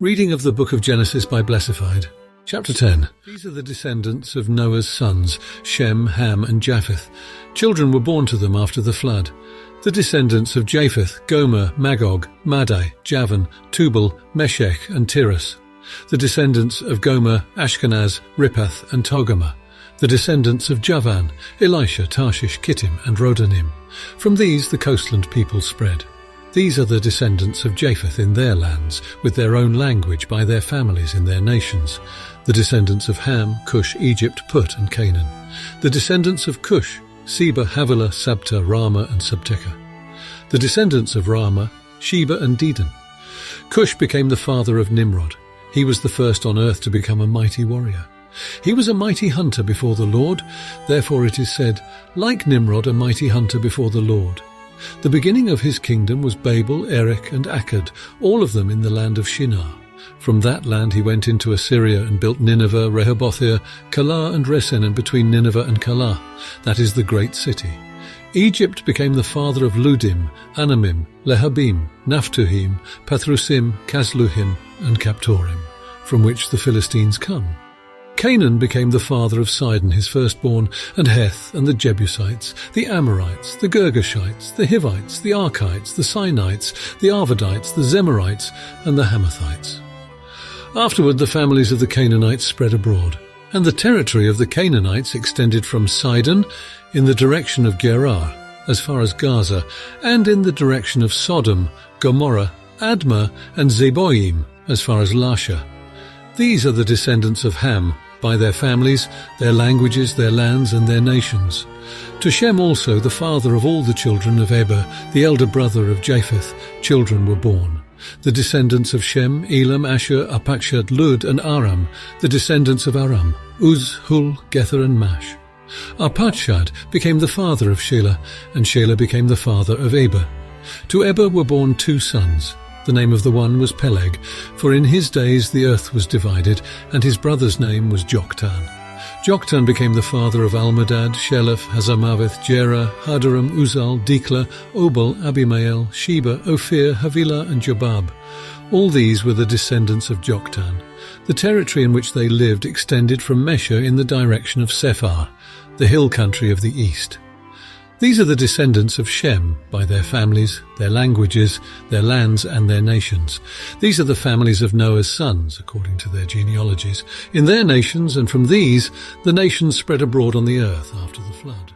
Reading of the Book of Genesis by Blessified. Chapter 10. These are the descendants of Noah's sons, Shem, Ham, and Japheth. Children were born to them after the flood. The descendants of Japheth, Gomer, Magog, Madai, Javan, Tubal, Meshech, and Tiras. The descendants of Gomer, Ashkenaz, Riphath, and Togarmah. The descendants of Javan, Elisha, Tarshish, Kittim, and Rodanim. From these the coastland peoples spread. These are the descendants of Japheth in their lands, with their own language by their families in their nations. The descendants of Ham, Cush, Egypt, Put, and Canaan. The descendants of Cush, Seba, Havilah, Sabta, Rama, and Sabteca. The descendants of Rama, Sheba and Dedan. Cush became the father of Nimrod. He was the first on earth to become a mighty warrior. He was a mighty hunter before the Lord, therefore it is said, like Nimrod, a mighty hunter before the Lord. The beginning of his kingdom was Babel, Erech, and Akkad, all of them in the land of Shinar. From that land he went into Assyria and built Nineveh, Rehoboth-ir, Calah, and Resen, and between Nineveh and Calah. That is the great city. Egypt became the father of Ludim, Anamim, Lehabim, Naphtuhim, Pathrusim, Casluhim, and Captorim, from which the Philistines come. Canaan became the father of Sidon, his firstborn, and Heth, and the Jebusites, the Amorites, the Girgashites, the Hivites, the Archites, the Sinites, the Arvadites, the Zemarites, and the Hamathites. Afterward the families of the Canaanites spread abroad, and the territory of the Canaanites extended from Sidon in the direction of Gerar, as far as Gaza, and in the direction of Sodom, Gomorrah, Admah, and Zeboim, as far as Lasha. These are the descendants of Ham, by their families, their languages, their lands, and their nations. To Shem also, the father of all the children of Eber, the elder brother of Japheth, children were born. The descendants of Shem, Elam, Ashur, Arpachshad, Lud, and Aram. The descendants of Aram, Uz, Hul, Gether, and Mash. Arpachshad became the father of Shelah, and Shelah became the father of Eber. To Eber were born 2 sons. The name of the one was Peleg, for in his days the earth was divided, and his brother's name was Joktan. Joktan became the father of Almadad, Sheleph, Hazarmaveth, Jerah, Hadaram, Uzal, Dikla, Obal, Abimael, Sheba, Ophir, Havilah, and Jobab. All these were the descendants of Joktan. The territory in which they lived extended from Mesha in the direction of Sephar, the hill country of the east. These are the descendants of Shem, by their families, their languages, their lands, and their nations. These are the families of Noah's sons, according to their genealogies, in their nations, and from these the nations spread abroad on the earth after the flood.